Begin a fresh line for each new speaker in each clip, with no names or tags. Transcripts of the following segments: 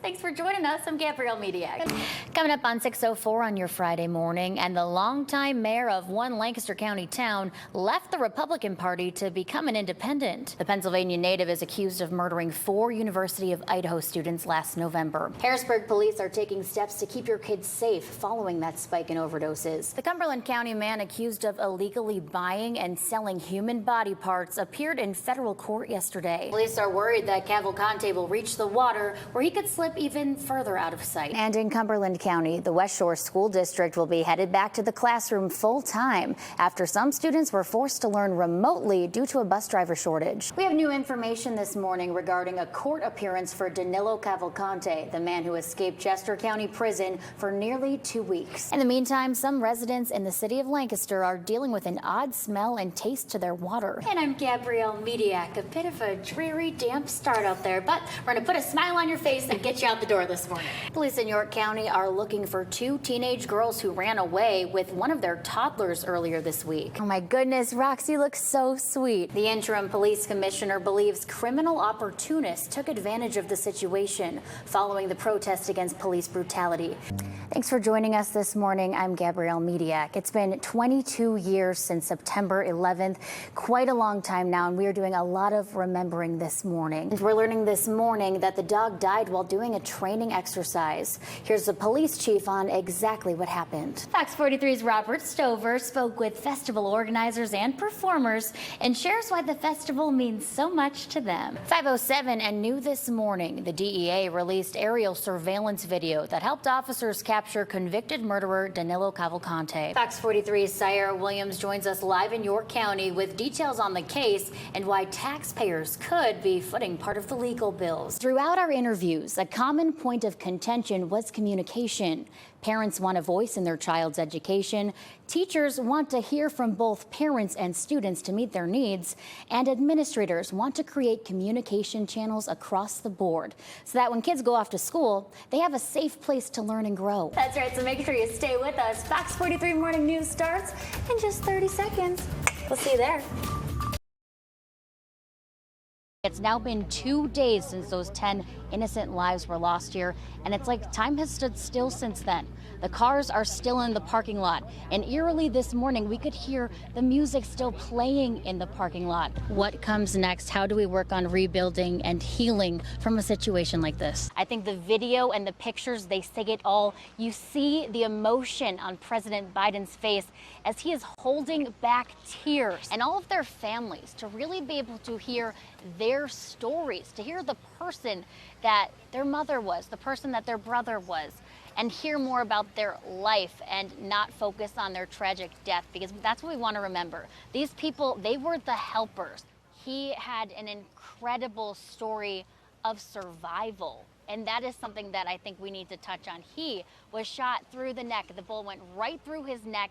Thanks for joining us. I'm Gabrielle Mediak. Coming up on 6:04 on your Friday morning, and the longtime mayor of one Lancaster County town left the Republican Party to become an independent. The Pennsylvania native is accused of murdering 4 University of Idaho students last November. Harrisburg police are taking steps to keep your kids safe following that spike in overdoses. The Cumberland County man accused of illegally buying and selling human body parts appeared in federal court yesterday. Police are worried that Cavalcante will reach the water where he could slip even further out of sight. And in Cumberland County, the West Shore School District will be headed back to the classroom full time after some students were forced to learn remotely due to a bus driver shortage. We have new information this morning regarding a court appearance for Danilo Cavalcante, the man who escaped Chester County Prison for nearly 2 weeks. In the meantime, some residents in the city of Lancaster are dealing with an odd smell and taste to their water. And I'm Gabrielle Mediak. A bit of a dreary, damp start out there, but we're going to put a smile on your face and get you out the door this morning. Police in York County are looking for 2 teenage girls who ran away with one of their toddlers earlier this week. Oh my goodness, Roxy looks so sweet. The interim police commissioner believes criminal opportunists took advantage of the situation following the protest against police brutality. Thanks for joining us this morning. I'm Gabrielle Mediak. It's been 22 years since September 11th, quite a long time now, and we are doing a lot of remembering this morning. We're learning this morning that the dog died while doing a training exercise. Here's the police chief on exactly what happened. Fox 43's Robert Stover spoke with festival organizers and performers and shares why the festival means so much to them. 5:07 and new this morning, the DEA released aerial surveillance video that helped officers capture convicted murderer Danilo Cavalcante. Fox 43's Sierra Williams joins us live in York County with details on the case and why taxpayers could be footing part of the legal bills. Throughout our interviews, a common point of contention was communication. Parents want a voice in their child's education. Teachers want to hear from both parents and students to meet their needs. And administrators want to create communication channels across the board so that when kids go off to school, they have a safe place to learn and grow. That's right, so make sure you stay with us. Fox 43 Morning News starts in just 30 seconds. We'll see you there. It's now been 2 days since those 10 innocent lives were lost here, and it's like time has stood still since then. The cars are still in the parking lot, and eerily this morning we could hear the music still playing in the parking lot. What comes next? How do we work on rebuilding and healing from a situation like this? I think the video and the pictures, they say it all. You see the emotion on President Biden's face as he is holding back tears, and all of their families to really be able to hear their stories, to hear the person that their mother was, the person that their brother was, and hear more about their life and not focus on their tragic death, because that's what we want to remember. These people, they were the helpers. He had an incredible story of survival, and that is something that I think we need to touch on. He was shot through the neck. The bullet went right through his neck,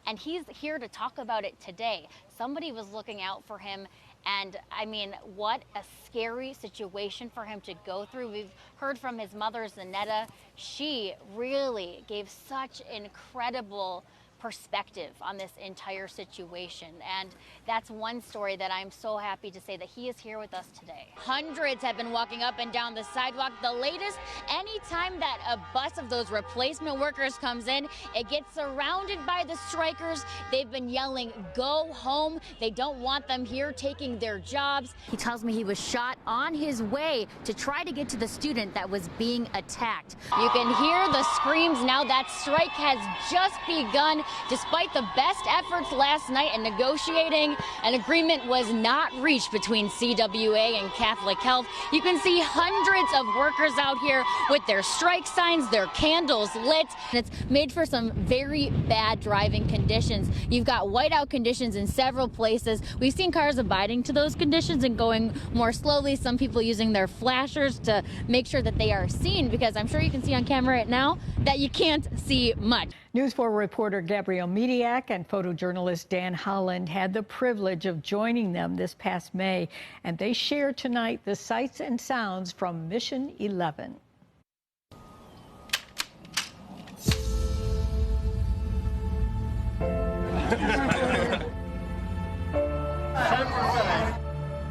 and he's here to talk about it today. Somebody was looking out for him. And I mean, what a scary situation for him to go through. We've heard from his mother, Zanetta. She really gave such incredible perspective on this entire situation. And that's one story that I'm so happy to say that he is here with us today. Hundreds have been walking up and down the sidewalk. The latest, anytime that a bus of those replacement workers comes in, it gets surrounded by the strikers. They've been yelling, "Go home." They don't want them here taking their jobs. He tells me he was shot on his way to try to get to the student that was being attacked. You can hear the screams now. That strike has just begun. Despite the best efforts last night in negotiating, an agreement was not reached between CWA and Catholic Health. You can see hundreds of workers out here with their strike signs, their candles lit. And it's made for some very bad driving conditions. You've got whiteout conditions in several places. We've seen cars abiding to those conditions and going more slowly. Some people using their flashers to make sure that they are seen, because I'm sure you can see on camera right now that you can't see much.
News 4 reporter Gabrielle Mediak and photojournalist Dan Holland had the privilege of joining them this past May, and they share tonight the sights and sounds from Mission 11.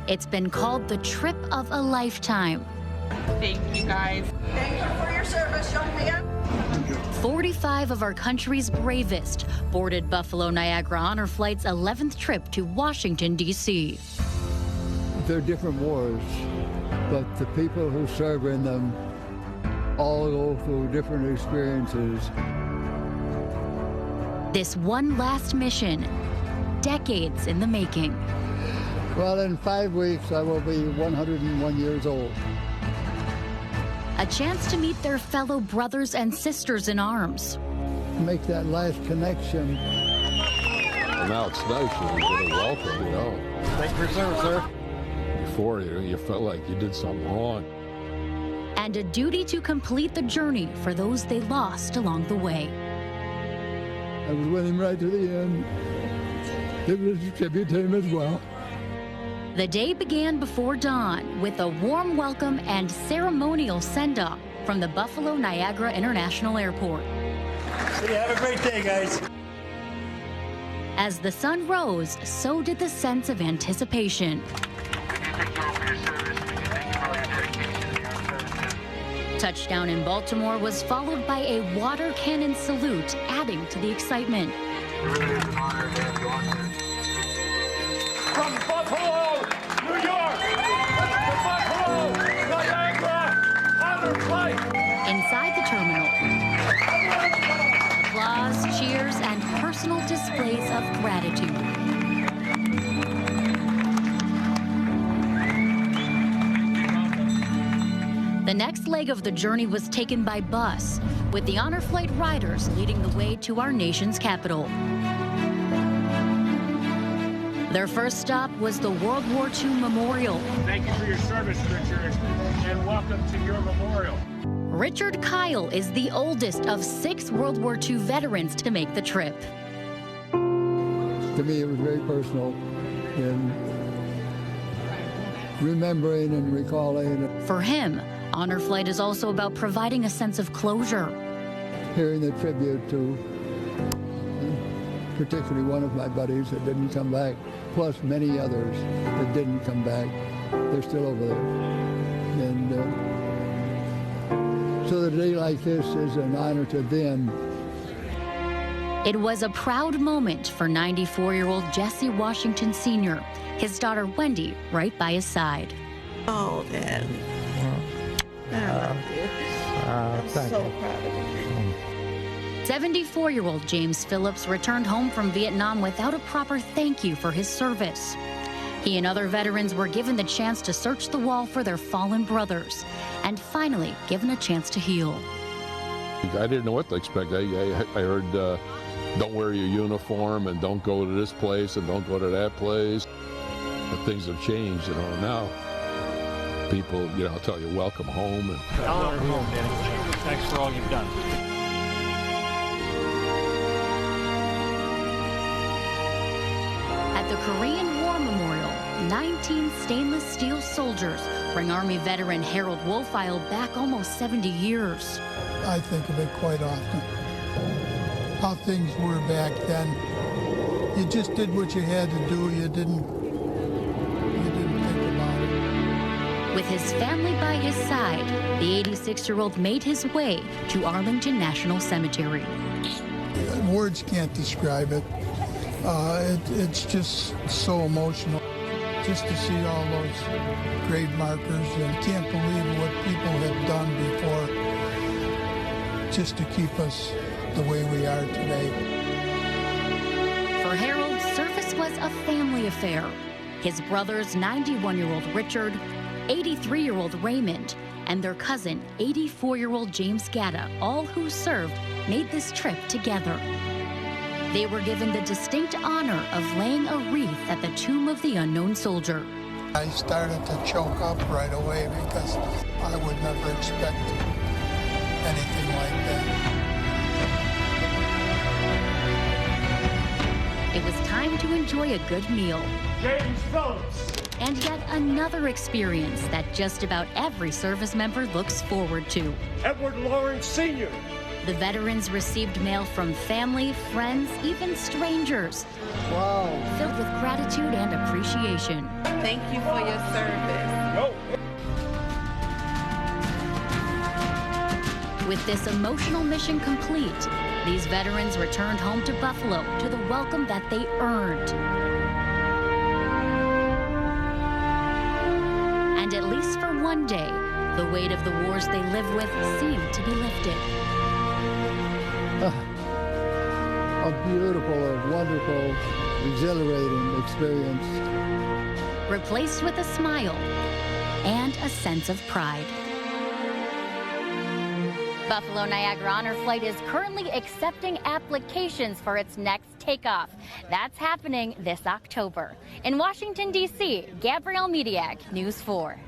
It's been called the trip of a lifetime.
Thank you guys.
Thank you
25 of our country's bravest boarded Buffalo Niagara Honor Flight's 11th trip to Washington, D.C.
They're different wars, but the people who serve in them all go through different experiences.
This one last mission, decades in the making.
Well, in 5 weeks, I will be 101 years old.
A chance to meet their fellow brothers and sisters in arms.
Make that last connection.
And now it's nice, you get a welcome, you know.
Thank you for your service, sir.
Before, you felt like you did something wrong.
And a duty to complete the journey for those they lost along the way.
I was with him right to the end. It was a tribute to him as well.
The day began before dawn with a warm welcome and ceremonial send-off from the Buffalo Niagara International Airport.
See you. Have a great day, guys.
As the sun rose, so did the sense of anticipation. Touchdown in Baltimore was followed by a water cannon salute, adding to the excitement.
From Buffalo, New York, to Buffalo, Niagara, honor flight.
Inside the terminal, applause, cheers, and personal displays of gratitude. The next leg of the journey was taken by bus, with the Honor Flight riders leading the way to our nation's capital. Their first stop was the World War II Memorial.
Thank you for your service, Richard, and welcome to your memorial.
Richard Kyle is the oldest of 6 World War II veterans to make the trip.
To me, it was very personal in remembering and recalling.
For him, Honor Flight is also about providing a sense of closure.
Hearing the tribute to particularly one of my buddies that didn't come back, plus many others that didn't come back. They're still over there. And so a day like this is an honor to them.
It was a proud moment for 94-year-old Jesse Washington Sr., his daughter Wendy right by his side.
Oh, Dad. I'm so proud of you.
74-year-old James Phillips returned home from Vietnam without a proper thank you for his service. He and other veterans were given the chance to search the wall for their fallen brothers and finally given a chance to heal.
I didn't know what to expect. I heard, don't wear your uniform and don't go to this place and don't go to that place. But things have changed, you know, now. People, you know, tell you welcome home. And
Welcome home, Danny. Thanks for all you've done.
At the Korean War Memorial, 19 stainless steel soldiers bring Army veteran Harold Wolfile back almost 70 years.
I think of it quite often. How things were back then. You just did what you had to do. You didn't think about it.
With his family by his side, the 86-year-old made his way to Arlington National Cemetery.
Words can't describe it. It's just so emotional. Just to see all those grave markers, and can't believe what people have done before just to keep us the way we are today.
For Harold, service was a family affair. His brothers, 91-year-old Richard, 83-year-old Raymond, and their cousin, 84-year-old James Gatta, all who served, made this trip together. They were given the distinct honor of laying a wreath at the tomb of the unknown soldier.
I started to choke up right away because I would never expect anything like that.
It was time to enjoy a good meal.
James Phillips.
And yet another experience that just about every service member looks forward to.
Edward Lawrence Sr.
The veterans received mail from family, friends, even strangers.
Wow.
Filled with gratitude and appreciation.
Thank you for your service.
No.
With this emotional mission complete, These veterans returned home to Buffalo to the welcome that they earned. And at least for one day, the weight of the wars they live with seemed to be lifted.
A beautiful, a wonderful, exhilarating experience.
Replaced with a smile and a sense of pride. Buffalo Niagara Honor Flight is currently accepting applications for its next takeoff. That's happening this October. In Washington, D.C., Gabrielle Mediak, News 4.